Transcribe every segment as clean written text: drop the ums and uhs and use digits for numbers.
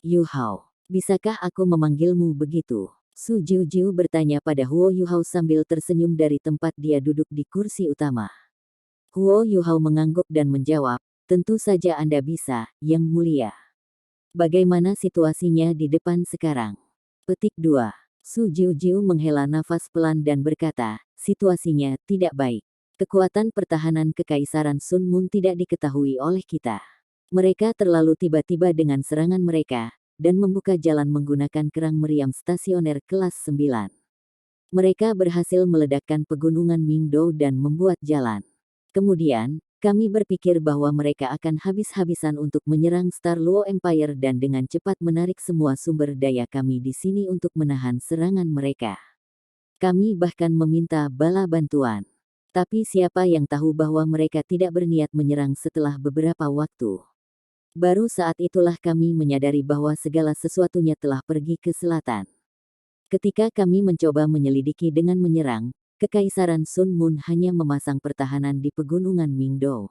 Yu Hao, bisakah aku memanggilmu begitu? Su Jiujiu bertanya pada Huo Yuhao sambil tersenyum dari tempat dia duduk di kursi utama. Huo Yuhao mengangguk dan menjawab, tentu saja Anda bisa, Yang Mulia. Bagaimana situasinya di depan sekarang? Petik 2. Su Jiujiu menghela nafas pelan dan berkata, situasinya tidak baik. Kekuatan pertahanan Kekaisaran Sun Moon tidak diketahui oleh kita. Mereka terlalu tiba-tiba dengan serangan mereka, dan membuka jalan menggunakan kerang meriam stasioner kelas 9. Mereka berhasil meledakkan pegunungan Mingdou dan membuat jalan. Kemudian, kami berpikir bahwa mereka akan habis-habisan untuk menyerang Star Luo Empire dan dengan cepat menarik semua sumber daya kami di sini untuk menahan serangan mereka. Kami bahkan meminta bala bantuan. Tapi siapa yang tahu bahwa mereka tidak berniat menyerang setelah beberapa waktu. Baru saat itulah kami menyadari bahwa segala sesuatunya telah pergi ke selatan. Ketika kami mencoba menyelidiki dengan menyerang, Kekaisaran Sun Moon hanya memasang pertahanan di pegunungan Mingdou.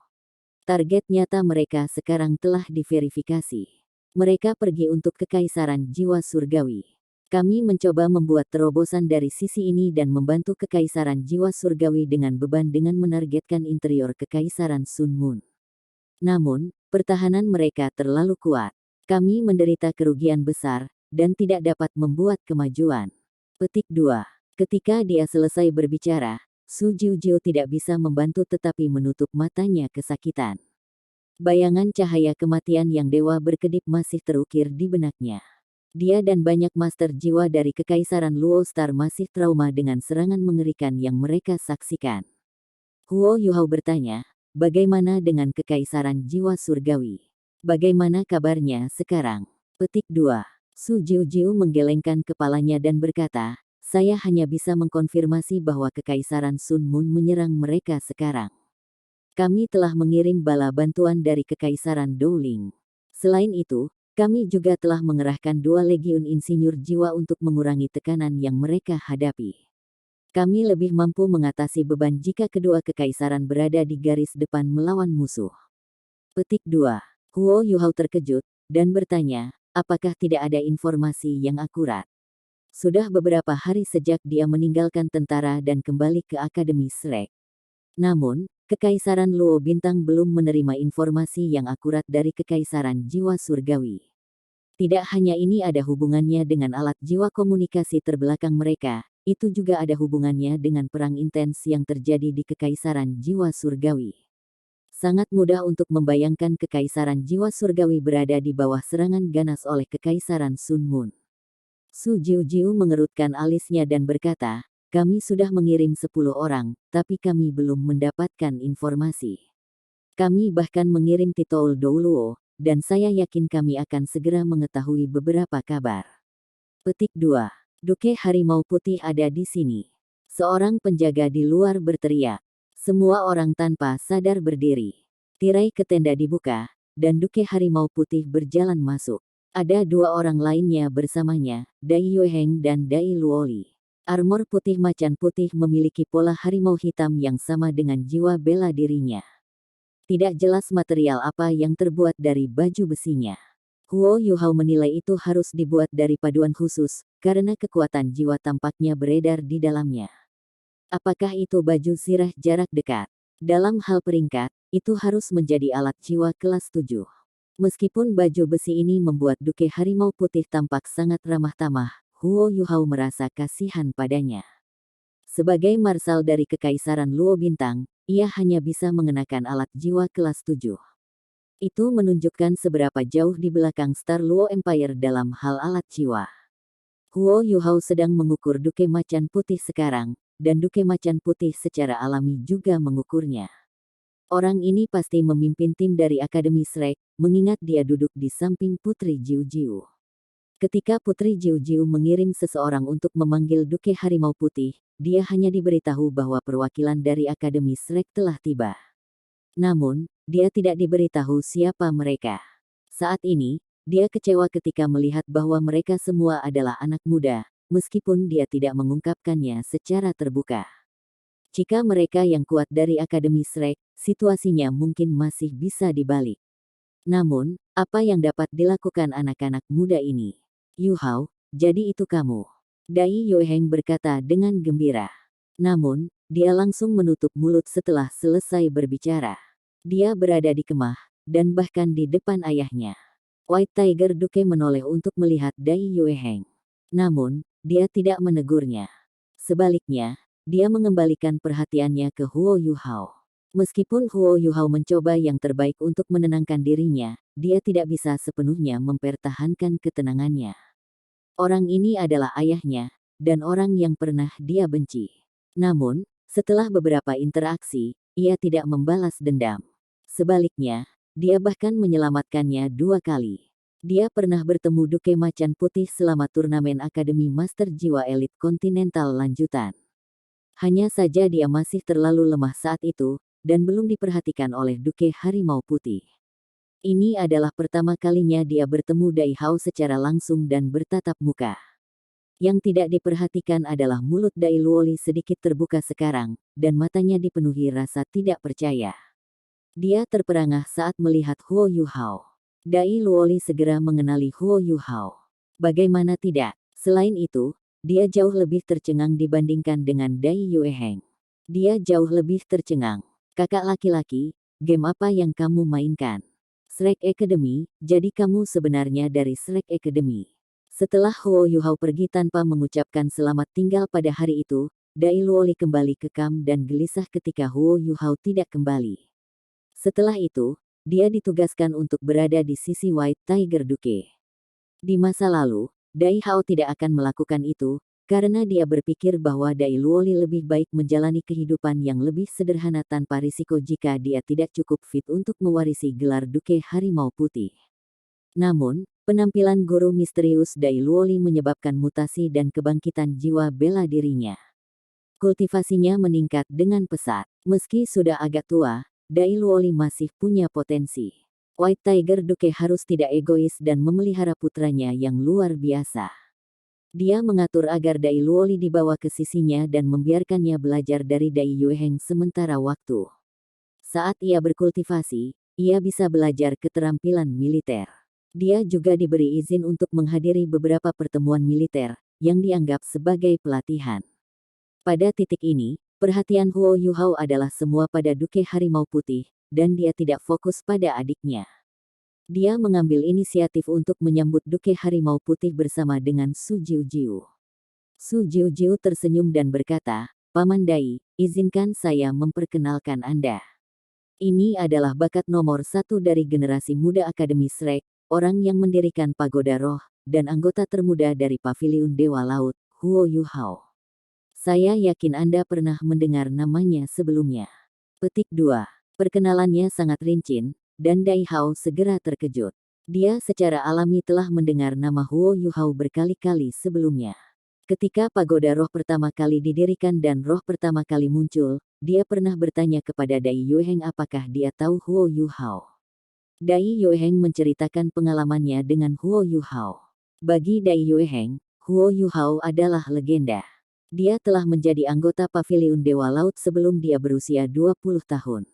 Target nyata mereka sekarang telah diverifikasi. Mereka pergi untuk Kekaisaran Jiwa Surgawi. Kami mencoba membuat terobosan dari sisi ini dan membantu Kekaisaran Jiwa Surgawi dengan beban dengan menargetkan interior Kekaisaran Sun Moon. Namun, pertahanan mereka terlalu kuat. Kami menderita kerugian besar, dan tidak dapat membuat kemajuan. Petik 2. Ketika dia selesai berbicara, Su Jiujiu tidak bisa membantu tetapi menutup matanya kesakitan. Bayangan cahaya kematian yang dewa berkedip masih terukir di benaknya. Dia dan banyak master jiwa dari Kekaisaran Luo Star masih trauma dengan serangan mengerikan yang mereka saksikan. Huo Yuhao bertanya, bagaimana dengan Kekaisaran Jiwa Surgawi? Bagaimana kabarnya sekarang? Petik 2. Su Jiujiu menggelengkan kepalanya dan berkata, saya hanya bisa mengkonfirmasi bahwa Kekaisaran Sun Moon menyerang mereka sekarang. Kami telah mengirim bala bantuan dari Kekaisaran Douling. Selain itu, kami juga telah mengerahkan 2 legiun insinyur jiwa untuk mengurangi tekanan yang mereka hadapi. Kami lebih mampu mengatasi beban jika kedua kekaisaran berada di garis depan melawan musuh. Petik 2. Huo Yuhao terkejut, dan bertanya, apakah tidak ada informasi yang akurat? Sudah beberapa hari sejak dia meninggalkan tentara dan kembali ke Akademi Shrek. Namun, Kekaisaran Luo Bintang belum menerima informasi yang akurat dari Kekaisaran Jiwa Surgawi. Tidak hanya ini ada hubungannya dengan alat jiwa komunikasi terbelakang mereka, itu juga ada hubungannya dengan perang intens yang terjadi di Kekaisaran Jiwa Surgawi. Sangat mudah untuk membayangkan Kekaisaran Jiwa Surgawi berada di bawah serangan ganas oleh Kekaisaran Sun Moon. Su Jiujiu mengerutkan alisnya dan berkata, kami sudah mengirim 10 orang, tapi kami belum mendapatkan informasi. Kami bahkan mengirim Titoul Douluo, dan saya yakin kami akan segera mengetahui beberapa kabar. Petik 2. Duke Harimau Putih ada di sini. Seorang penjaga di luar berteriak. Semua orang tanpa sadar berdiri. Tirai ke tenda dibuka, dan Duke Harimau Putih berjalan masuk. Ada 2 orang lainnya bersamanya, Dai Yueheng dan Dai Luoli. Armor putih macan putih memiliki pola harimau hitam yang sama dengan jiwa bela dirinya. Tidak jelas material apa yang terbuat dari baju besinya. Huo Yuhao menilai itu harus dibuat dari paduan khusus, karena kekuatan jiwa tampaknya beredar di dalamnya. Apakah itu baju zirah jarak dekat? Dalam hal peringkat, itu harus menjadi alat jiwa kelas 7. Meskipun baju besi ini membuat Duke Harimau Putih tampak sangat ramah tamah, Huo Yuhao merasa kasihan padanya. Sebagai marsal dari Kekaisaran Luo Bintang, ia hanya bisa mengenakan alat jiwa kelas 7. Itu menunjukkan seberapa jauh di belakang Star Luo Empire dalam hal alat jiwa. Huo Yuhao sedang mengukur Duke Macan Putih sekarang, dan Duke Macan Putih secara alami juga mengukurnya. Orang ini pasti memimpin tim dari Akademi Shrek, mengingat dia duduk di samping Putri Jiujiu. Ketika Putri Jiujiu mengirim seseorang untuk memanggil Duke Harimau Putih, dia hanya diberitahu bahwa perwakilan dari Akademi Shrek telah tiba. Namun, dia tidak diberitahu siapa mereka. Saat ini, dia kecewa ketika melihat bahwa mereka semua adalah anak muda, meskipun dia tidak mengungkapkannya secara terbuka. Jika mereka yang kuat dari Akademi Shrek, situasinya mungkin masih bisa dibalik. Namun, apa yang dapat dilakukan anak-anak muda ini? Yu Hao, jadi itu kamu. Dai Yueheng berkata dengan gembira. Namun, dia langsung menutup mulut setelah selesai berbicara. Dia berada di kemah, dan bahkan di depan ayahnya. White Tiger Duke menoleh untuk melihat Dai Yueheng. Namun, dia tidak menegurnya. Sebaliknya, dia mengembalikan perhatiannya ke Huo Yuhao. Meskipun Huo Yuhao mencoba yang terbaik untuk menenangkan dirinya, dia tidak bisa sepenuhnya mempertahankan ketenangannya. Orang ini adalah ayahnya, dan orang yang pernah dia benci. Namun, setelah beberapa interaksi, ia tidak membalas dendam. Sebaliknya, dia bahkan menyelamatkannya 2 kali. Dia pernah bertemu Duke Macan Putih selama turnamen Akademi Master Jiwa Elit Kontinental lanjutan. Hanya saja dia masih terlalu lemah saat itu, dan belum diperhatikan oleh Duke Harimau Putih. Ini adalah pertama kalinya dia bertemu Dai Hao secara langsung dan bertatap muka. Yang tidak diperhatikan adalah mulut Dai Luoli sedikit terbuka sekarang, dan matanya dipenuhi rasa tidak percaya. Dia terperangah saat melihat Huo Yuhao. Dai Luoli segera mengenali Huo Yuhao. Bagaimana tidak? Selain itu, dia jauh lebih tercengang dibandingkan dengan Dai Yueheng. Dia jauh lebih tercengang. Kakak laki-laki, game apa yang kamu mainkan? Shrek Academy, jadi kamu sebenarnya dari Shrek Academy. Setelah Huo Yuhao pergi tanpa mengucapkan selamat tinggal pada hari itu, Dai Luoli kembali ke kamp dan gelisah ketika Huo Yuhao tidak kembali. Setelah itu, dia ditugaskan untuk berada di sisi White Tiger Duke. Di masa lalu, Dai Hao tidak akan melakukan itu, karena dia berpikir bahwa Dai Luoli lebih baik menjalani kehidupan yang lebih sederhana tanpa risiko jika dia tidak cukup fit untuk mewarisi gelar Duke Harimau Putih. Namun, penampilan guru misterius Dai Luoli menyebabkan mutasi dan kebangkitan jiwa bela dirinya. Kultivasinya meningkat dengan pesat. Meski sudah agak tua, Dai Luoli masih punya potensi. White Tiger Duke harus tidak egois dan memelihara putranya yang luar biasa. Dia mengatur agar Dai Luoli dibawa ke sisinya dan membiarkannya belajar dari Dai Yueheng sementara waktu. Saat ia berkultivasi, ia bisa belajar keterampilan militer. Dia juga diberi izin untuk menghadiri beberapa pertemuan militer, yang dianggap sebagai pelatihan. Pada titik ini, perhatian Huo Yuhao adalah semua pada Duke Harimau Putih, dan dia tidak fokus pada adiknya. Dia mengambil inisiatif untuk menyambut Duke Harimau Putih bersama dengan Su Jiujiu. Su Jiujiu tersenyum dan berkata, "Paman Dai, izinkan saya memperkenalkan Anda. Ini adalah bakat nomor 1 dari generasi muda Akademi Shrek, orang yang mendirikan Pagoda Roh, dan anggota termuda dari Paviliun Dewa Laut, Huo Yuhao. Saya yakin Anda pernah mendengar namanya sebelumnya." Petik 2. Perkenalannya sangat rinci, dan Dai Hao segera terkejut. Dia secara alami telah mendengar nama Huo Yuhao berkali-kali sebelumnya. Ketika Pagoda Roh pertama kali didirikan dan roh pertama kali muncul, dia pernah bertanya kepada Dai Yueheng apakah dia tahu Huo Yuhao. Dai Yueheng menceritakan pengalamannya dengan Huo Yuhao. Bagi Dai Yueheng, Huo Yuhao adalah legenda. Dia telah menjadi anggota Paviliun Dewa Laut sebelum dia berusia 20 tahun.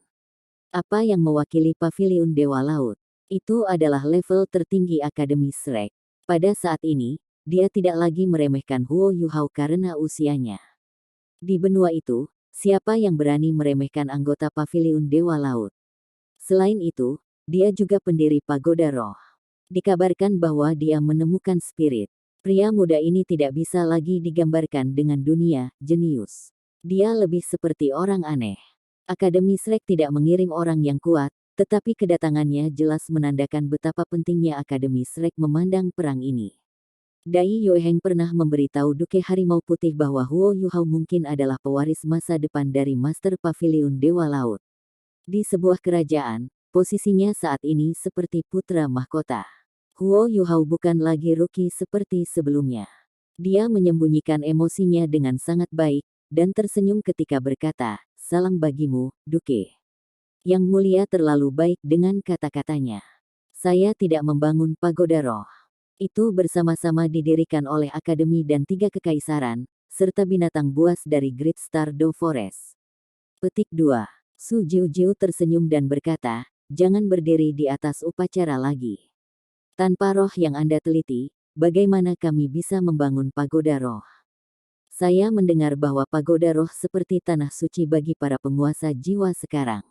Apa yang mewakili Paviliun Dewa Laut? Itu adalah level tertinggi Akademi Shrek. Pada saat ini, dia tidak lagi meremehkan Huo Yuhao karena usianya. Di benua itu, siapa yang berani meremehkan anggota Paviliun Dewa Laut? Selain itu, dia juga pendiri Pagoda Roh. Dikabarkan bahwa dia menemukan spirit. Pria muda ini tidak bisa lagi digambarkan dengan dunia jenius. Dia lebih seperti orang aneh. Akademi Shrek tidak mengirim orang yang kuat, tetapi kedatangannya jelas menandakan betapa pentingnya Akademi Shrek memandang perang ini. Dai Yueheng pernah memberitahu Duke Harimau Putih bahwa Huo Yuhao mungkin adalah pewaris masa depan dari Master Paviliun Dewa Laut. Di sebuah kerajaan, posisinya saat ini seperti putra mahkota. Huo Yuhao bukan lagi rookie seperti sebelumnya. Dia menyembunyikan emosinya dengan sangat baik, dan tersenyum ketika berkata, "Salam bagimu, Duke. Yang mulia terlalu baik dengan kata-katanya. Saya tidak membangun Pagoda Roh. Itu bersama-sama didirikan oleh Akademi dan 3 kekaisaran, serta binatang buas dari Great Star Do Forest." Petik 2. Su Jiujiu tersenyum dan berkata, jangan berdiri di atas upacara lagi. Tanpa roh yang Anda teliti, bagaimana kami bisa membangun pagoda roh? Saya mendengar bahwa pagoda roh seperti tanah suci bagi para penguasa jiwa sekarang.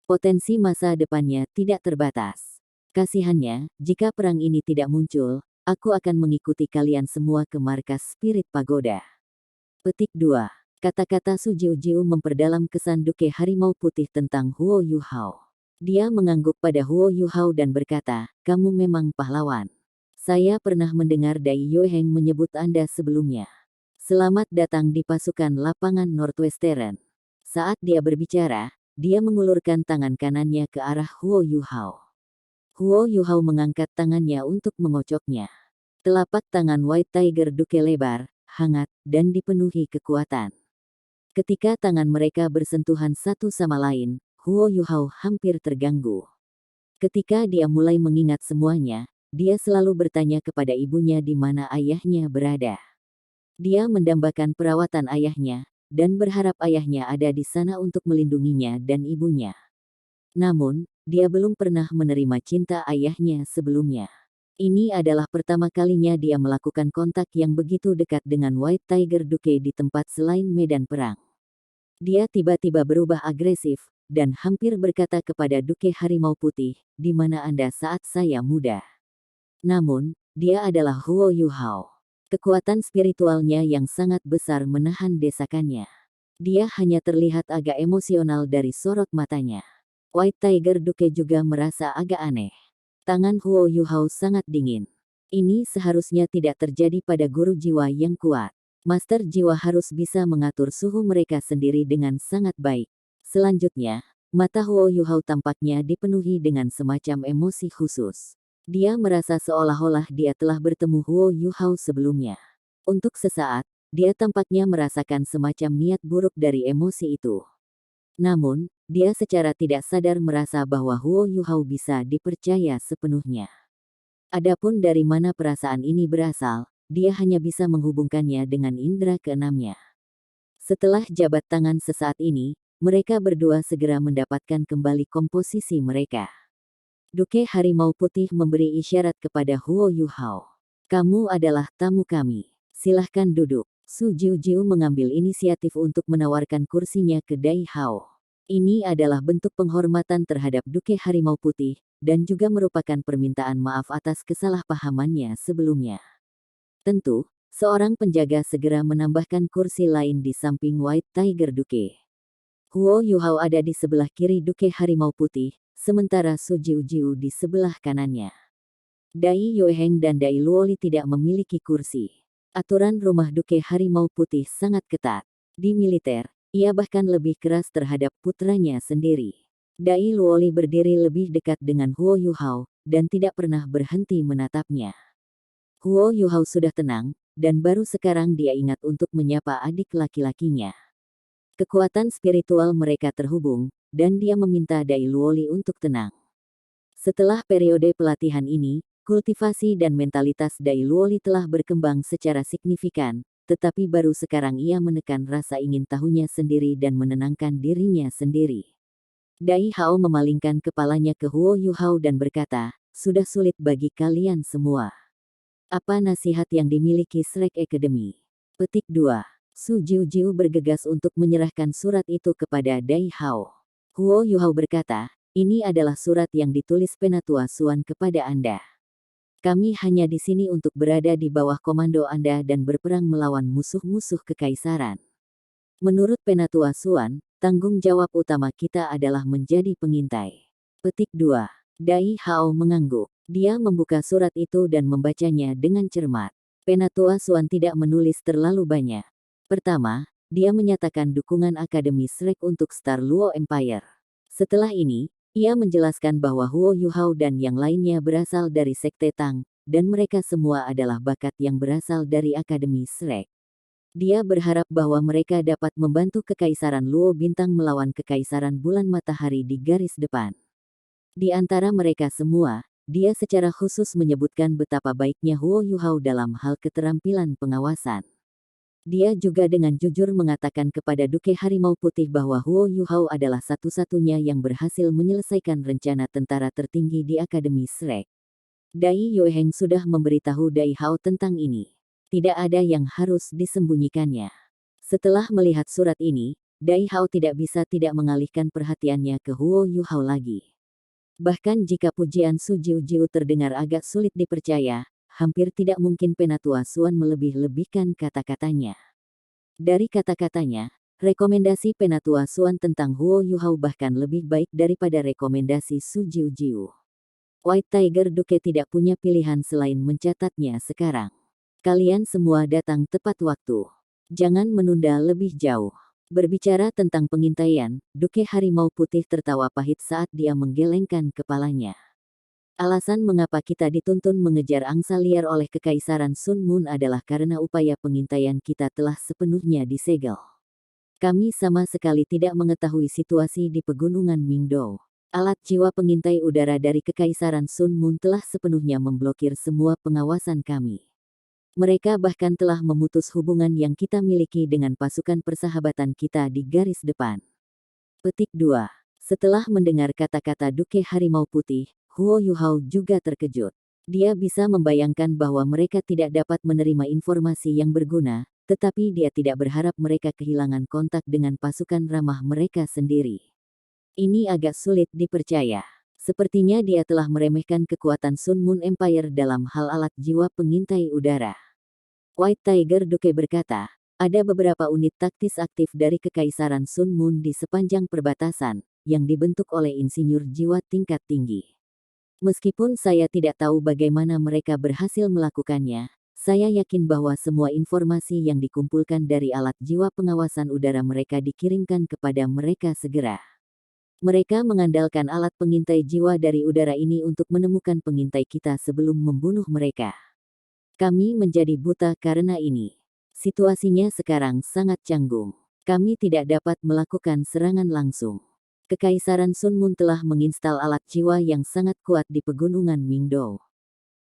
Potensi masa depannya tidak terbatas. Kasihannya, jika perang ini tidak muncul, aku akan mengikuti kalian semua ke markas spirit pagoda. Petik 2. Kata-kata Su Jiu memperdalam kesan Duke Harimau Putih tentang Huo Yuhao. Dia mengangguk pada Huo Yuhao dan berkata, kamu memang pahlawan. Saya pernah mendengar Dai Yueheng menyebut Anda sebelumnya. Selamat datang di pasukan lapangan Northwestern. Saat dia berbicara, dia mengulurkan tangan kanannya ke arah Huo Yuhao. Huo Yuhao mengangkat tangannya untuk mengocoknya. Telapak tangan White Tiger Duke lebar, hangat, dan dipenuhi kekuatan. Ketika tangan mereka bersentuhan satu sama lain, Huo Yuhao hampir terganggu. Ketika dia mulai mengingat semuanya, dia selalu bertanya kepada ibunya di mana ayahnya berada. Dia mendambakan perawatan ayahnya, dan berharap ayahnya ada di sana untuk melindunginya dan ibunya. Namun, dia belum pernah menerima cinta ayahnya sebelumnya. Ini adalah pertama kalinya dia melakukan kontak yang begitu dekat dengan White Tiger Duke di tempat selain medan perang. Dia tiba-tiba berubah agresif, dan hampir berkata kepada Duke Harimau Putih, di mana Anda saat saya muda. Namun, dia adalah Huo Yuhao. Kekuatan spiritualnya yang sangat besar menahan desakannya. Dia hanya terlihat agak emosional dari sorot matanya. White Tiger Duke juga merasa agak aneh. Tangan Huo Yuhao sangat dingin. Ini seharusnya tidak terjadi pada guru jiwa yang kuat. Master jiwa harus bisa mengatur suhu mereka sendiri dengan sangat baik. Selanjutnya, mata Huo Yuhao tampaknya dipenuhi dengan semacam emosi khusus. Dia merasa seolah-olah dia telah bertemu Huo Yuhao sebelumnya. Untuk sesaat, dia tampaknya merasakan semacam niat buruk dari emosi itu. Namun, dia secara tidak sadar merasa bahwa Huo Yuhao bisa dipercaya sepenuhnya. Adapun dari mana perasaan ini berasal, dia hanya bisa menghubungkannya dengan indera keenamnya. Setelah jabat tangan sesaat ini, mereka berdua segera mendapatkan kembali komposisi mereka. Duke Harimau Putih memberi isyarat kepada Huo Yuhao. Kamu adalah tamu kami. Silahkan duduk. Su Jiu mengambil inisiatif untuk menawarkan kursinya ke Dai Hao. Ini adalah bentuk penghormatan terhadap Duke Harimau Putih, dan juga merupakan permintaan maaf atas kesalahpahamannya sebelumnya. Tentu, seorang penjaga segera menambahkan kursi lain di samping White Tiger Duke. Huo Yuhao ada di sebelah kiri Duke Harimau Putih, sementara Su Jiu di sebelah kanannya. Dai Yueheng dan Dai Luoli tidak memiliki kursi. Aturan rumah Duke Harimau Putih sangat ketat. Di militer, ia bahkan lebih keras terhadap putranya sendiri. Dai Luoli berdiri lebih dekat dengan Huo Yuhao, dan tidak pernah berhenti menatapnya. Huo Yuhao sudah tenang, dan baru sekarang dia ingat untuk menyapa adik laki-lakinya. Kekuatan spiritual mereka terhubung, dan dia meminta Dai Luoli untuk tenang. Setelah periode pelatihan ini, kultivasi dan mentalitas Dai Luoli telah berkembang secara signifikan, tetapi baru sekarang ia menekan rasa ingin tahunya sendiri dan menenangkan dirinya sendiri. Dai Hao memalingkan kepalanya ke Huo Yuhao dan berkata, sudah sulit bagi kalian semua. Apa nasihat yang dimiliki Shrek Academy? Petik 2. Su Jiu bergegas untuk menyerahkan surat itu kepada Dai Hao. Huo Yuhao berkata, ini adalah surat yang ditulis Penatua Suan kepada Anda. Kami hanya di sini untuk berada di bawah komando Anda dan berperang melawan musuh-musuh kekaisaran. Menurut Penatua Suan, tanggung jawab utama kita adalah menjadi pengintai. Petik 2. Dai Hao mengangguk. Dia membuka surat itu dan membacanya dengan cermat. Penatua Suan tidak menulis terlalu banyak. Pertama, dia menyatakan dukungan Akademi Shrek untuk Star Luo Empire. Setelah ini, ia menjelaskan bahwa Huo Yuhao dan yang lainnya berasal dari Sekte Tang, dan mereka semua adalah bakat yang berasal dari Akademi Shrek. Dia berharap bahwa mereka dapat membantu Kekaisaran Luo Bintang melawan Kekaisaran Bulan Matahari di garis depan. Di antara mereka semua, dia secara khusus menyebutkan betapa baiknya Huo Yuhao dalam hal keterampilan pengawasan. Dia juga dengan jujur mengatakan kepada Duke Harimau Putih bahwa Huo Yuhao adalah satu-satunya yang berhasil menyelesaikan rencana tentara tertinggi di Akademi Shrek. Dai Yueheng sudah memberitahu Dai Hao tentang ini. Tidak ada yang harus disembunyikannya. Setelah melihat surat ini, Dai Hao tidak bisa tidak mengalihkan perhatiannya ke Huo Yuhao lagi. Bahkan jika pujian Su Jiu terdengar agak sulit dipercaya, hampir tidak mungkin Penatua Suan melebih-lebihkan kata-katanya. Dari kata-katanya, rekomendasi Penatua Suan tentang Huo Yuhao bahkan lebih baik daripada rekomendasi Su Jiu. White Tiger Duke tidak punya pilihan selain mencatatnya sekarang. Kalian semua datang tepat waktu. Jangan menunda lebih jauh. Berbicara tentang pengintaian, Duke Harimau Putih tertawa pahit saat dia menggelengkan kepalanya. Alasan mengapa kita dituntun mengejar angsa liar oleh Kekaisaran Sun Moon adalah karena upaya pengintaian kita telah sepenuhnya disegel. Kami sama sekali tidak mengetahui situasi di pegunungan Mingdou. Alat jiwa pengintai udara dari Kekaisaran Sun Moon telah sepenuhnya memblokir semua pengawasan kami. Mereka bahkan telah memutus hubungan yang kita miliki dengan pasukan persahabatan kita di garis depan. Petik 2. Setelah mendengar kata-kata Duke Harimau Putih, Huo Yuhao juga terkejut. Dia bisa membayangkan bahwa mereka tidak dapat menerima informasi yang berguna, tetapi dia tidak berharap mereka kehilangan kontak dengan pasukan ramah mereka sendiri. Ini agak sulit dipercaya. Sepertinya dia telah meremehkan kekuatan Sun Moon Empire dalam hal alat jiwa pengintai udara. White Tiger Duke berkata, ada beberapa unit taktis aktif dari Kekaisaran Sun Moon di sepanjang perbatasan, yang dibentuk oleh insinyur jiwa tingkat tinggi. Meskipun saya tidak tahu bagaimana mereka berhasil melakukannya, saya yakin bahwa semua informasi yang dikumpulkan dari alat jiwa pengawasan udara mereka dikirimkan kepada mereka segera. Mereka mengandalkan alat pengintai jiwa dari udara ini untuk menemukan pengintai kita sebelum membunuh mereka. Kami menjadi buta karena ini. Situasinya sekarang sangat canggung. Kami tidak dapat melakukan serangan langsung. Kekaisaran Sun Moon telah menginstal alat jiwa yang sangat kuat di pegunungan Mingdou.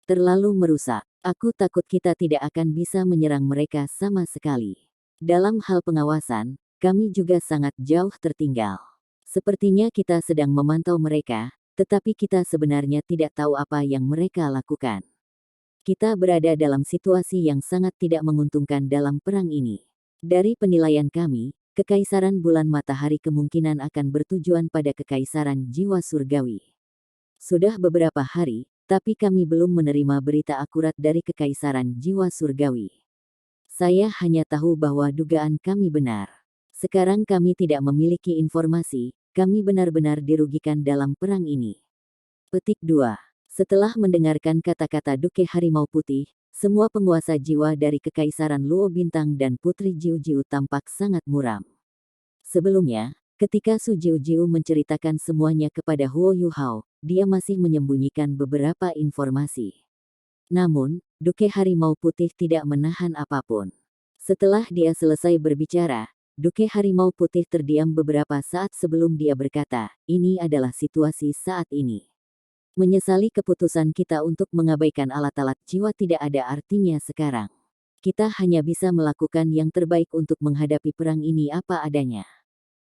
Terlalu merusak. Aku takut kita tidak akan bisa menyerang mereka sama sekali. Dalam hal pengawasan, kami juga sangat jauh tertinggal. Sepertinya kita sedang memantau mereka, tetapi kita sebenarnya tidak tahu apa yang mereka lakukan. Kita berada dalam situasi yang sangat tidak menguntungkan dalam perang ini. Dari penilaian kami, Kekaisaran Bulan Matahari kemungkinan akan bertujuan pada Kekaisaran Jiwa Surgawi. Sudah beberapa hari, tapi kami belum menerima berita akurat dari Kekaisaran Jiwa Surgawi. Saya hanya tahu bahwa dugaan kami benar. Sekarang kami tidak memiliki informasi, kami benar-benar dirugikan dalam perang ini. Petik 2. Setelah mendengarkan kata-kata Duke Harimau Putih, semua penguasa jiwa dari Kekaisaran Luo Bintang dan Putri Jiu tampak sangat muram. Sebelumnya, ketika Su Jiu menceritakan semuanya kepada Huo Yuhao, dia masih menyembunyikan beberapa informasi. Namun, Duke Harimau Putih tidak menahan apapun. Setelah dia selesai berbicara, Duke Harimau Putih terdiam beberapa saat sebelum dia berkata, ini adalah situasi saat ini. Menyesali keputusan kita untuk mengabaikan alat-alat jiwa tidak ada artinya sekarang. Kita hanya bisa melakukan yang terbaik untuk menghadapi perang ini apa adanya.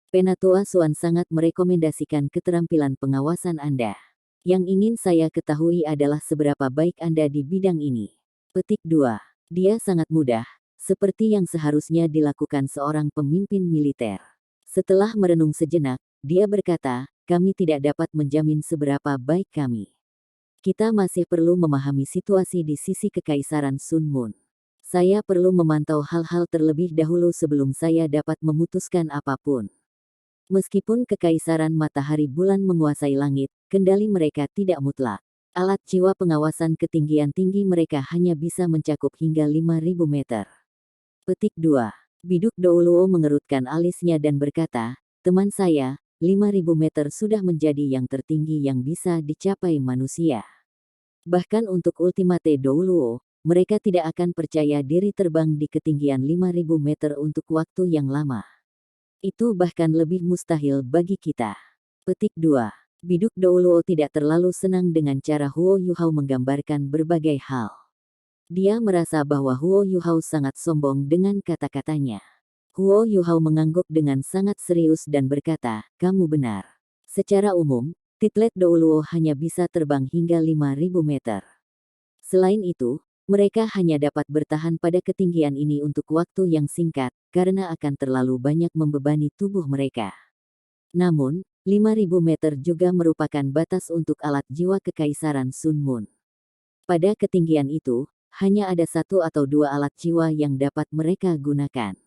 Penatua Suan sangat merekomendasikan keterampilan pengawasan Anda. Yang ingin saya ketahui adalah seberapa baik Anda di bidang ini. Petik 2. Dia sangat mudah, seperti yang seharusnya dilakukan seorang pemimpin militer. Setelah merenung sejenak, dia berkata, kami tidak dapat menjamin seberapa baik kami. Kita masih perlu memahami situasi di sisi Kekaisaran Sun Moon. Saya perlu memantau hal-hal terlebih dahulu sebelum saya dapat memutuskan apapun. Meskipun Kekaisaran Matahari Bulan menguasai langit, kendali mereka tidak mutlak. Alat jiwa pengawasan ketinggian tinggi mereka hanya bisa mencakup hingga 5.000 meter. Petik 2. Biduk Douluo mengerutkan alisnya dan berkata, teman saya, 5.000 meter sudah menjadi yang tertinggi yang bisa dicapai manusia. Bahkan untuk Ultimate Douluo, mereka tidak akan percaya diri terbang di ketinggian 5.000 meter untuk waktu yang lama. Itu bahkan lebih mustahil bagi kita. Petik 2. Biduk Douluo tidak terlalu senang dengan cara Huo Yuhao menggambarkan berbagai hal. Dia merasa bahwa Huo Yuhao sangat sombong dengan kata-katanya. Huo Yuhao mengangguk dengan sangat serius dan berkata, "Kamu benar. Secara umum, titlet Douluo hanya bisa terbang hingga 5.000 meter. Selain itu, mereka hanya dapat bertahan pada ketinggian ini untuk waktu yang singkat, karena akan terlalu banyak membebani tubuh mereka. Namun, 5.000 meter juga merupakan batas untuk alat jiwa kekaisaran Sun Moon. Pada ketinggian itu, hanya ada satu atau dua alat jiwa yang dapat mereka gunakan.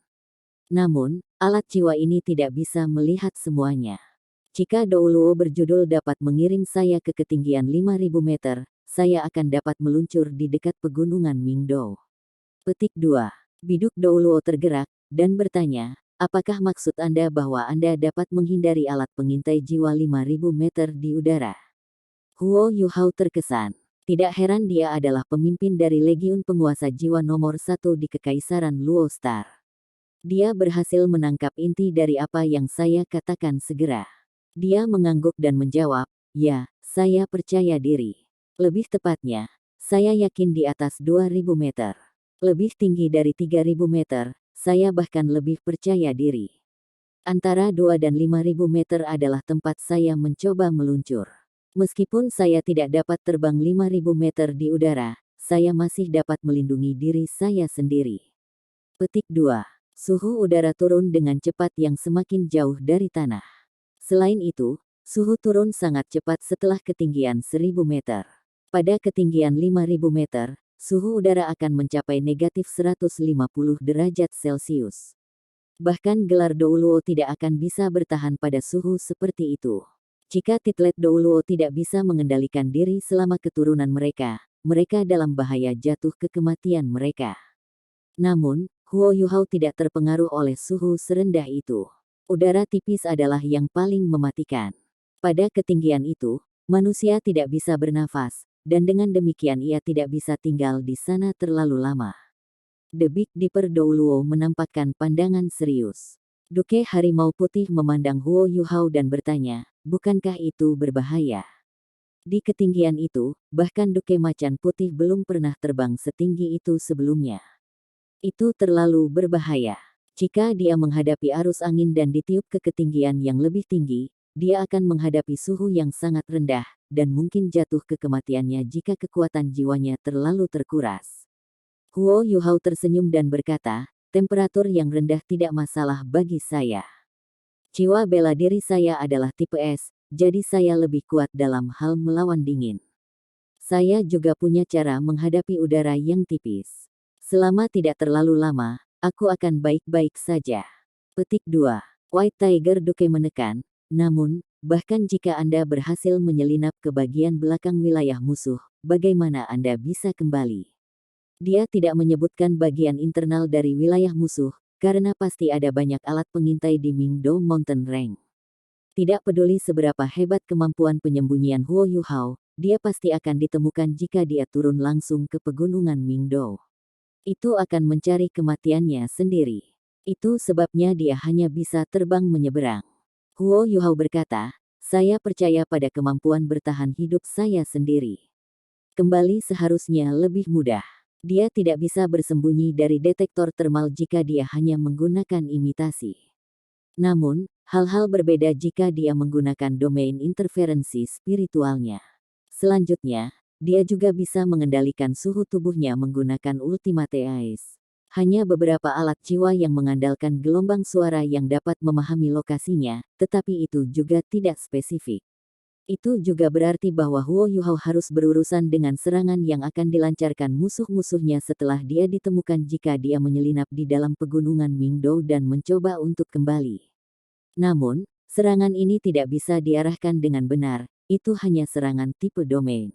Namun, alat jiwa ini tidak bisa melihat semuanya. Jika Douluo berjudul dapat mengirim saya ke ketinggian 5.000 meter, saya akan dapat meluncur di dekat pegunungan Mingdou." Petik 2. Biduk Douluo tergerak, dan bertanya, "Apakah maksud Anda bahwa Anda dapat menghindari alat pengintai jiwa 5.000 meter di udara?" Huo Yuhao terkesan. Tidak heran dia adalah pemimpin dari Legiun Penguasa Jiwa nomor 1 di Kekaisaran Luo Star. Dia berhasil menangkap inti dari apa yang saya katakan segera. Dia mengangguk dan menjawab, "Ya, saya percaya diri. Lebih tepatnya, saya yakin di atas 2.000 meter. Lebih tinggi dari 3.000 meter, saya bahkan lebih percaya diri. Antara 2 dan 5.000 meter adalah tempat saya mencoba meluncur. Meskipun saya tidak dapat terbang 5.000 meter di udara, saya masih dapat melindungi diri saya sendiri." Petik 2. Suhu udara turun dengan cepat yang semakin jauh dari tanah. Selain itu, suhu turun sangat cepat setelah ketinggian 1.000 meter. Pada ketinggian 5.000 meter, suhu udara akan mencapai negatif 150 derajat Celcius. Bahkan gelar Douluo tidak akan bisa bertahan pada suhu seperti itu. Jika titlet Douluo tidak bisa mengendalikan diri selama keturunan mereka, mereka dalam bahaya jatuh ke kematian mereka. Namun, Huo Yuhao tidak terpengaruh oleh suhu serendah itu. Udara tipis adalah yang paling mematikan. Pada ketinggian itu, manusia tidak bisa bernafas, dan dengan demikian ia tidak bisa tinggal di sana terlalu lama. The Big Dipper Douluo menampakkan pandangan serius. Duke Harimau Putih memandang Huo Yuhao dan bertanya, "Bukankah itu berbahaya?" Di ketinggian itu, bahkan Duke Macan Putih belum pernah terbang setinggi itu sebelumnya. Itu terlalu berbahaya. Jika dia menghadapi arus angin dan ditiup ke ketinggian yang lebih tinggi, dia akan menghadapi suhu yang sangat rendah, dan mungkin jatuh ke kematiannya jika kekuatan jiwanya terlalu terkuras. Huo Yuhao tersenyum dan berkata, "Temperatur yang rendah tidak masalah bagi saya. Jiwa bela diri saya adalah tipe S, jadi saya lebih kuat dalam hal melawan dingin. Saya juga punya cara menghadapi udara yang tipis. Selama tidak terlalu lama, aku akan baik-baik saja." Petik 2. White Tiger Duke menekan, "Namun, bahkan jika Anda berhasil menyelinap ke bagian belakang wilayah musuh, bagaimana Anda bisa kembali?" Dia tidak menyebutkan bagian internal dari wilayah musuh, karena pasti ada banyak alat pengintai di Mingdou Mountain Range. Tidak peduli seberapa hebat kemampuan penyembunyian Huo Yuhao, dia pasti akan ditemukan jika dia turun langsung ke pegunungan Mingdou. Itu akan mencari kematiannya sendiri. Itu sebabnya dia hanya bisa terbang menyeberang. Huo Yuhao berkata, "Saya percaya pada kemampuan bertahan hidup saya sendiri. Kembali seharusnya lebih mudah." Dia tidak bisa bersembunyi dari detektor termal jika dia hanya menggunakan imitasi. Namun, hal-hal berbeda jika dia menggunakan domain interferensi spiritualnya. Selanjutnya, dia juga bisa mengendalikan suhu tubuhnya menggunakan Ultimate Eyes. Hanya beberapa alat jiwa yang mengandalkan gelombang suara yang dapat memahami lokasinya, tetapi itu juga tidak spesifik. Itu juga berarti bahwa Huo Yuhao harus berurusan dengan serangan yang akan dilancarkan musuh-musuhnya setelah dia ditemukan jika dia menyelinap di dalam pegunungan Mingdou dan mencoba untuk kembali. Namun, serangan ini tidak bisa diarahkan dengan benar, itu hanya serangan tipe domain.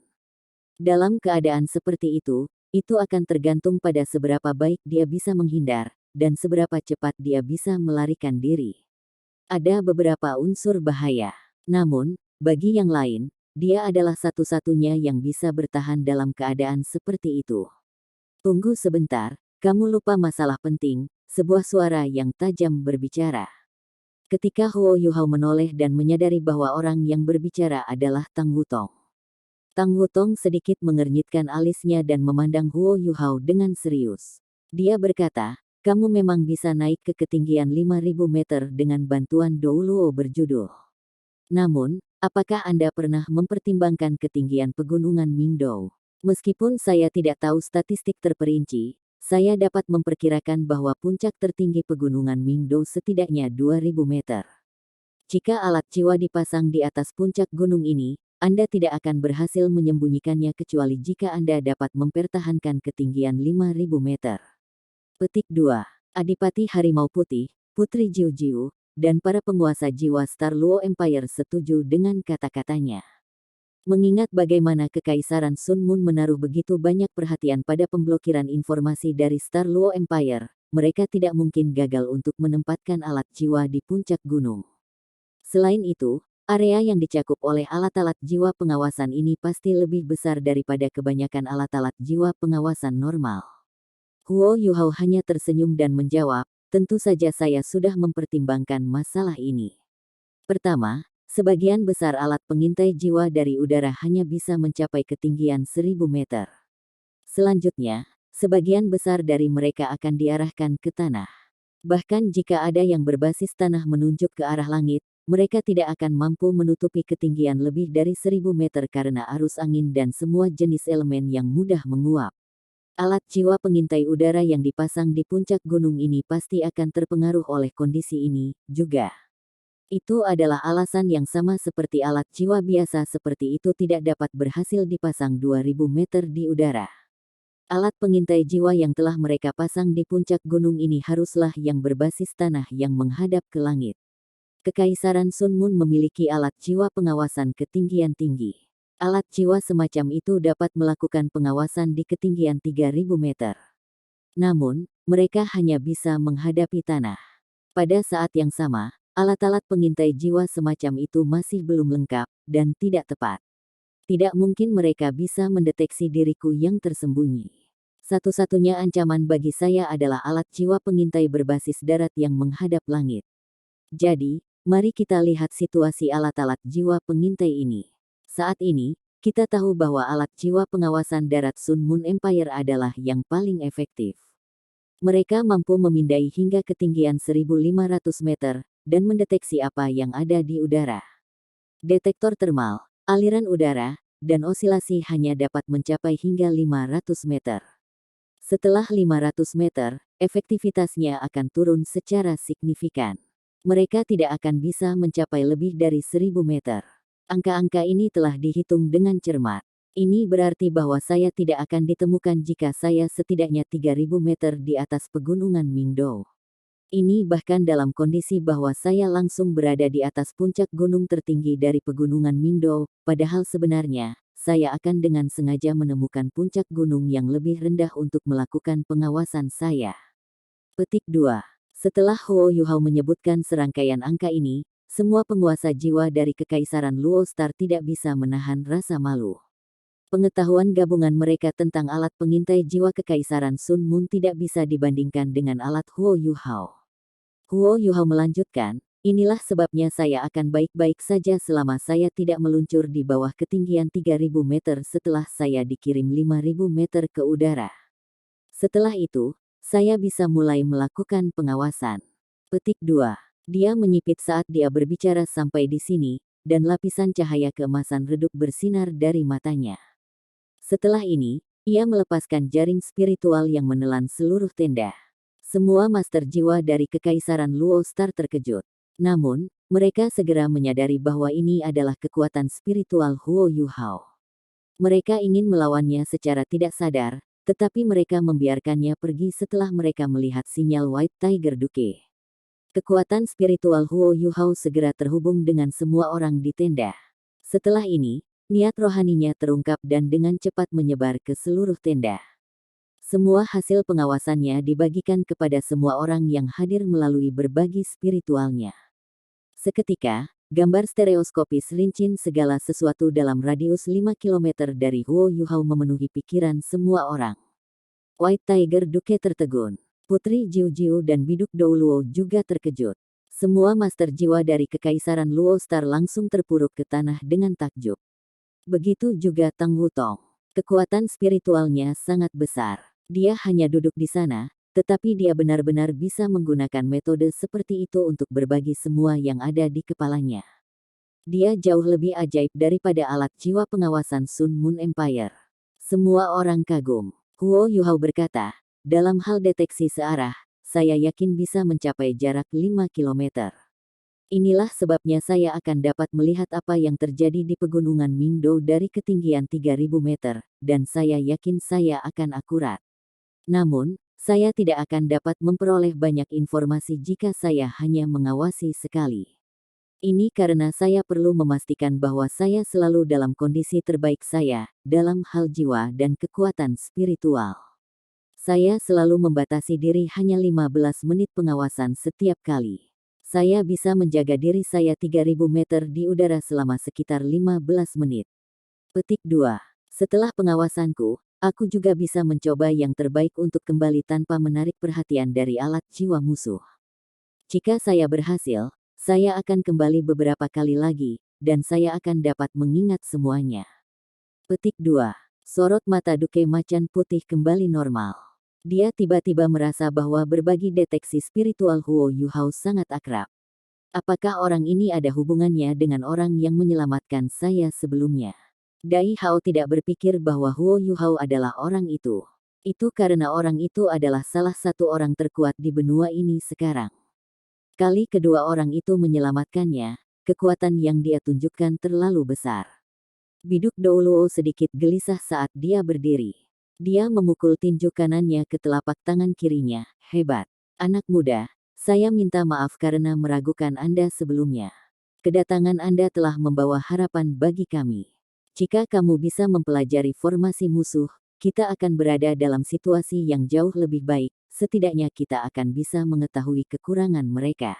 Dalam keadaan seperti itu akan tergantung pada seberapa baik dia bisa menghindar, dan seberapa cepat dia bisa melarikan diri. Ada beberapa unsur bahaya. Namun, bagi yang lain, dia adalah satu-satunya yang bisa bertahan dalam keadaan seperti itu. "Tunggu sebentar, kamu lupa masalah penting," sebuah suara yang tajam berbicara. Ketika Huo Yuhao menoleh dan menyadari bahwa orang yang berbicara adalah Tang Wutong. Tang Wutong sedikit mengernyitkan alisnya dan memandang Huo Yuhao dengan serius. Dia berkata, kamu memang bisa naik ke ketinggian 5.000 meter dengan bantuan Douluo berjudul. Namun, apakah Anda pernah mempertimbangkan ketinggian pegunungan Mingdou? Meskipun saya tidak tahu statistik terperinci, saya dapat memperkirakan bahwa puncak tertinggi pegunungan Mingdou setidaknya 2.000 meter. Jika alat jiwa dipasang di atas puncak gunung ini, Anda tidak akan berhasil menyembunyikannya kecuali jika Anda dapat mempertahankan ketinggian 5.000 meter. Petik 2. Adipati Harimau Putih, Putri Jiu-Jiu, dan para penguasa jiwa Star Luo Empire setuju dengan kata-katanya. Mengingat bagaimana Kekaisaran Sun Moon menaruh begitu banyak perhatian pada pemblokiran informasi dari Star Luo Empire, mereka tidak mungkin gagal untuk menempatkan alat jiwa di puncak gunung. Selain itu, area yang dicakup oleh alat-alat jiwa pengawasan ini pasti lebih besar daripada kebanyakan alat-alat jiwa pengawasan normal. Huo Yuhao hanya tersenyum dan menjawab, tentu saja saya sudah mempertimbangkan masalah ini. Pertama, sebagian besar alat pengintai jiwa dari udara hanya bisa mencapai ketinggian 1.000 meter. Selanjutnya, sebagian besar dari mereka akan diarahkan ke tanah. Bahkan jika ada yang berbasis tanah menunjuk ke arah langit, mereka tidak akan mampu menutupi ketinggian lebih dari 1.000 meter karena arus angin dan semua jenis elemen yang mudah menguap. Alat jiwa pengintai udara yang dipasang di puncak gunung ini pasti akan terpengaruh oleh kondisi ini, juga. Itu adalah alasan yang sama seperti alat jiwa biasa seperti itu tidak dapat berhasil dipasang 2.000 meter di udara. Alat pengintai jiwa yang telah mereka pasang di puncak gunung ini haruslah yang berbasis tanah yang menghadap ke langit. Kekaisaran Sun Moon memiliki alat jiwa pengawasan ketinggian tinggi. Alat jiwa semacam itu dapat melakukan pengawasan di ketinggian 3.000 meter. Namun, mereka hanya bisa menghadapi tanah. Pada saat yang sama, alat-alat pengintai jiwa semacam itu masih belum lengkap dan tidak tepat. Tidak mungkin mereka bisa mendeteksi diriku yang tersembunyi. Satu-satunya ancaman bagi saya adalah alat jiwa pengintai berbasis darat yang menghadap langit. Jadi, mari kita lihat situasi alat-alat jiwa pengintai ini. Saat ini, kita tahu bahwa alat jiwa pengawasan darat Sun Moon Empire adalah yang paling efektif. Mereka mampu memindai hingga ketinggian 1.500 meter, dan mendeteksi apa yang ada di udara. Detektor termal, aliran udara, dan osilasi hanya dapat mencapai hingga 500 meter. Setelah 500 meter, efektivitasnya akan turun secara signifikan. Mereka tidak akan bisa mencapai lebih dari 1.000 meter. Angka-angka ini telah dihitung dengan cermat. Ini berarti bahwa saya tidak akan ditemukan jika saya setidaknya 3.000 meter di atas pegunungan Mingdou. Ini bahkan dalam kondisi bahwa saya langsung berada di atas puncak gunung tertinggi dari pegunungan Mingdou, padahal sebenarnya, saya akan dengan sengaja menemukan puncak gunung yang lebih rendah untuk melakukan pengawasan saya. Petik 2. Setelah Huo Yuhao menyebutkan serangkaian angka ini, semua penguasa jiwa dari Kekaisaran Luo Star tidak bisa menahan rasa malu. Pengetahuan gabungan mereka tentang alat pengintai jiwa Kekaisaran Sun Moon tidak bisa dibandingkan dengan alat Huo Yuhao. Huo Yuhao melanjutkan, inilah sebabnya saya akan baik-baik saja selama saya tidak meluncur di bawah ketinggian 3.000 meter setelah saya dikirim 5.000 meter ke udara. Setelah itu, saya bisa mulai melakukan pengawasan. Petik 2. Dia menyipit saat dia berbicara sampai di sini, dan lapisan cahaya keemasan redup bersinar dari matanya. Setelah ini, ia melepaskan jaring spiritual yang menelan seluruh tenda. Semua master jiwa dari Kekaisaran Luo Star terkejut. Namun, mereka segera menyadari bahwa ini adalah kekuatan spiritual Huo Yuhao. Mereka ingin melawannya secara tidak sadar, tetapi mereka membiarkannya pergi setelah mereka melihat sinyal White Tiger Duke. Kekuatan spiritual Huo Yuhao segera terhubung dengan semua orang di tenda. Setelah ini, niat rohaninya terungkap dan dengan cepat menyebar ke seluruh tenda. Semua hasil pengawasannya dibagikan kepada semua orang yang hadir melalui berbagi spiritualnya. Seketika, gambar stereoskopis rincin segala sesuatu dalam radius 5 km dari Huo Yuhao memenuhi pikiran semua orang. White Tiger Duke tertegun. Putri Jiu-Jiu dan Biduk Douluo juga terkejut. Semua master jiwa dari Kekaisaran Luo Star langsung terpuruk ke tanah dengan takjub. Begitu juga Tang Wutong. Kekuatan spiritualnya sangat besar. Dia hanya duduk di sana, tetapi dia benar-benar bisa menggunakan metode seperti itu untuk berbagi semua yang ada di kepalanya. Dia jauh lebih ajaib daripada alat jiwa pengawasan Sun Moon Empire. Semua orang kagum. Huo Yuhao berkata, dalam hal deteksi searah, saya yakin bisa mencapai jarak 5 kilometer. Inilah sebabnya saya akan dapat melihat apa yang terjadi di pegunungan Mingdou dari ketinggian 3000 meter, dan saya yakin saya akan akurat. Namun, saya tidak akan dapat memperoleh banyak informasi jika saya hanya mengawasi sekali. Ini karena saya perlu memastikan bahwa saya selalu dalam kondisi terbaik saya, dalam hal jiwa dan kekuatan spiritual. Saya selalu membatasi diri hanya 15 menit pengawasan setiap kali. Saya bisa menjaga diri saya 3000 meter di udara selama sekitar 15 menit. Petik 2. Setelah pengawasanku, aku juga bisa mencoba yang terbaik untuk kembali tanpa menarik perhatian dari alat jiwa musuh. Jika saya berhasil, saya akan kembali beberapa kali lagi, dan saya akan dapat mengingat semuanya. Petik 2. Sorot mata Duke Macan Putih kembali normal. Dia tiba-tiba merasa bahwa berbagi deteksi spiritual Huo Yuhao sangat akrab. Apakah orang ini ada hubungannya dengan orang yang menyelamatkan saya sebelumnya? Dai Hao tidak berpikir bahwa Huo Yuhao adalah orang itu. Itu karena orang itu adalah salah satu orang terkuat di benua ini sekarang. Kali kedua orang itu menyelamatkannya, kekuatan yang dia tunjukkan terlalu besar. Biduk Douluo sedikit gelisah saat dia berdiri. Dia memukul tinju kanannya ke telapak tangan kirinya. Hebat. Anak muda, saya minta maaf karena meragukan Anda sebelumnya. Kedatangan Anda telah membawa harapan bagi kami. Jika kamu bisa mempelajari formasi musuh, kita akan berada dalam situasi yang jauh lebih baik. Setidaknya kita akan bisa mengetahui kekurangan mereka.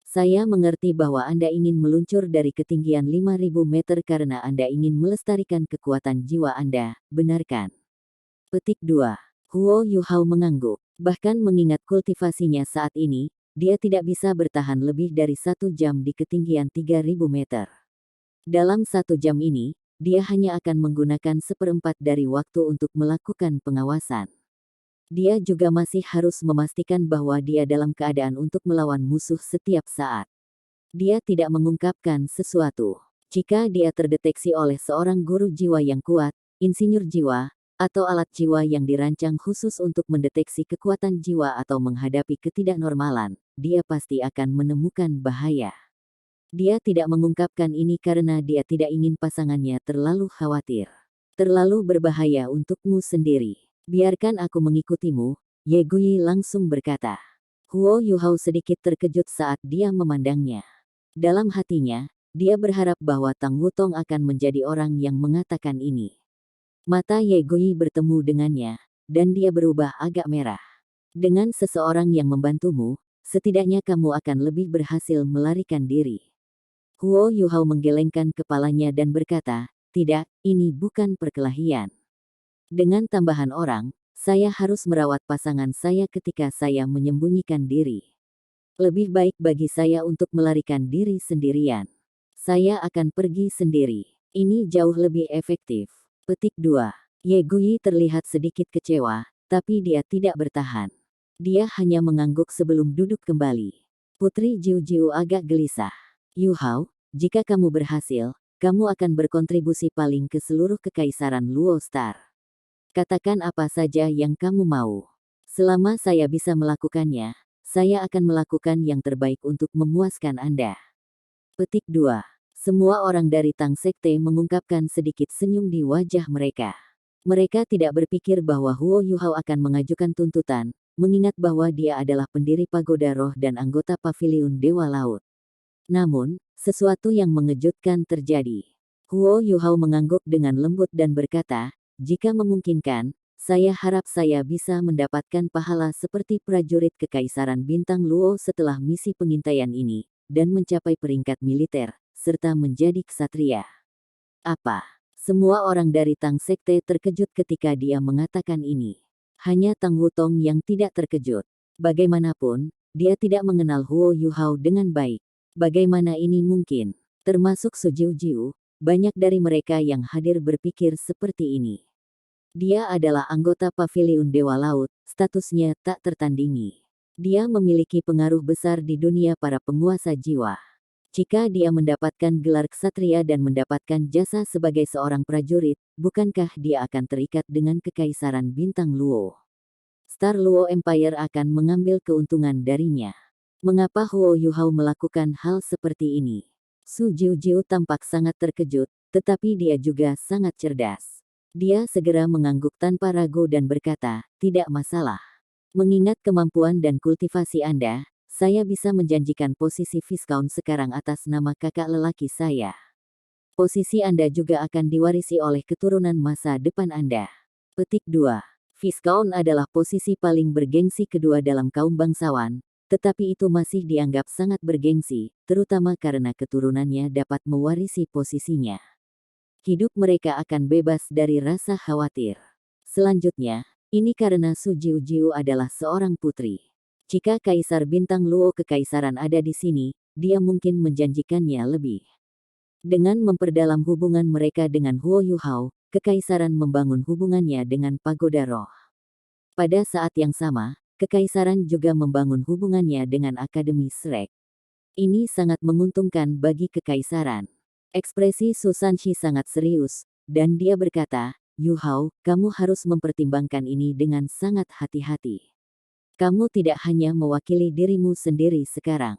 Saya mengerti bahwa Anda ingin meluncur dari ketinggian 5000 meter karena Anda ingin melestarikan kekuatan jiwa Anda, benar kan? Petik 2. Huo Yuhao mengangguk. Bahkan mengingat kultivasinya saat ini, dia tidak bisa bertahan lebih dari 1 jam di ketinggian 3000 meter. Dalam 1 jam ini, dia hanya akan menggunakan seperempat dari waktu untuk melakukan pengawasan. Dia juga masih harus memastikan bahwa dia dalam keadaan untuk melawan musuh setiap saat. Dia tidak mengungkapkan sesuatu. Jika dia terdeteksi oleh seorang guru jiwa yang kuat, insinyur jiwa, atau alat jiwa yang dirancang khusus untuk mendeteksi kekuatan jiwa atau menghadapi ketidaknormalan, dia pasti akan menemukan bahaya. Dia tidak mengungkapkan ini karena dia tidak ingin pasangannya terlalu khawatir. Terlalu berbahaya untukmu sendiri. Biarkan aku mengikutimu, Ye Gui langsung berkata. Huo Yuhao sedikit terkejut saat dia memandangnya. Dalam hatinya, dia berharap bahwa Tang Wutong akan menjadi orang yang mengatakan ini. Mata Ye Gui bertemu dengannya, dan dia berubah agak merah. Dengan seseorang yang membantumu, setidaknya kamu akan lebih berhasil melarikan diri. Huo Yuhao menggelengkan kepalanya dan berkata, tidak, ini bukan perkelahian. Dengan tambahan orang, saya harus merawat pasangan saya ketika saya menyembunyikan diri. Lebih baik bagi saya untuk melarikan diri sendirian. Saya akan pergi sendiri. Ini jauh lebih efektif. Petik 2. Ye Gui terlihat sedikit kecewa, tapi dia tidak bertahan. Dia hanya mengangguk sebelum duduk kembali. Putri Jiu Jiu agak gelisah. Yuhao, jika kamu berhasil, kamu akan berkontribusi paling ke seluruh kekaisaran Luo Star. Katakan apa saja yang kamu mau. Selama saya bisa melakukannya, saya akan melakukan yang terbaik untuk memuaskan Anda. Petik 2. Semua orang dari Tang Sekte mengungkapkan sedikit senyum di wajah mereka. Mereka tidak berpikir bahwa Huo Yuhao akan mengajukan tuntutan, mengingat bahwa dia adalah pendiri Pagoda Roh dan anggota Paviliun Dewa Laut. Namun, sesuatu yang mengejutkan terjadi. Huo Yuhao mengangguk dengan lembut dan berkata, jika memungkinkan, saya harap saya bisa mendapatkan pahala seperti prajurit Kekaisaran Bintang Luo setelah misi pengintaian ini, dan mencapai peringkat militer, serta menjadi ksatria. Apa? Semua orang dari Tang Sekte terkejut ketika dia mengatakan ini. Hanya Tang Wutong yang tidak terkejut. Bagaimanapun, dia tidak mengenal Huo Yuhao dengan baik. Bagaimana ini mungkin? Termasuk Su Jiu Jiu, banyak dari mereka yang hadir berpikir seperti ini. Dia adalah anggota Paviliun Dewa Laut, statusnya tak tertandingi. Dia memiliki pengaruh besar di dunia para penguasa jiwa. Jika dia mendapatkan gelar ksatria dan mendapatkan jasa sebagai seorang prajurit, bukankah dia akan terikat dengan kekaisaran bintang Luo? Star Luo Empire akan mengambil keuntungan darinya. Mengapa Huo Yuhao melakukan hal seperti ini? Su Jiujiu tampak sangat terkejut, tetapi dia juga sangat cerdas. Dia segera mengangguk tanpa ragu dan berkata, tidak masalah. Mengingat kemampuan dan kultivasi Anda, saya bisa menjanjikan posisi Viscount sekarang atas nama kakak lelaki saya. Posisi Anda juga akan diwarisi oleh keturunan masa depan Anda. Petik 2. Viscount adalah posisi paling bergengsi kedua dalam kaum bangsawan, tetapi itu masih dianggap sangat bergengsi, terutama karena keturunannya dapat mewarisi posisinya. Hidup mereka akan bebas dari rasa khawatir. Selanjutnya, ini karena Su Jiujiu adalah seorang putri. Jika Kaisar Bintang Luo Kekaisaran ada di sini, dia mungkin menjanjikannya lebih. Dengan memperdalam hubungan mereka dengan Huo Yuhao, Kekaisaran membangun hubungannya dengan Pagoda Roh. Pada saat yang sama, Kekaisaran juga membangun hubungannya dengan Akademi Shrek. Ini sangat menguntungkan bagi Kekaisaran. Ekspresi Su Sanshi sangat serius, dan dia berkata, Yuhao, kamu harus mempertimbangkan ini dengan sangat hati-hati. Kamu tidak hanya mewakili dirimu sendiri sekarang.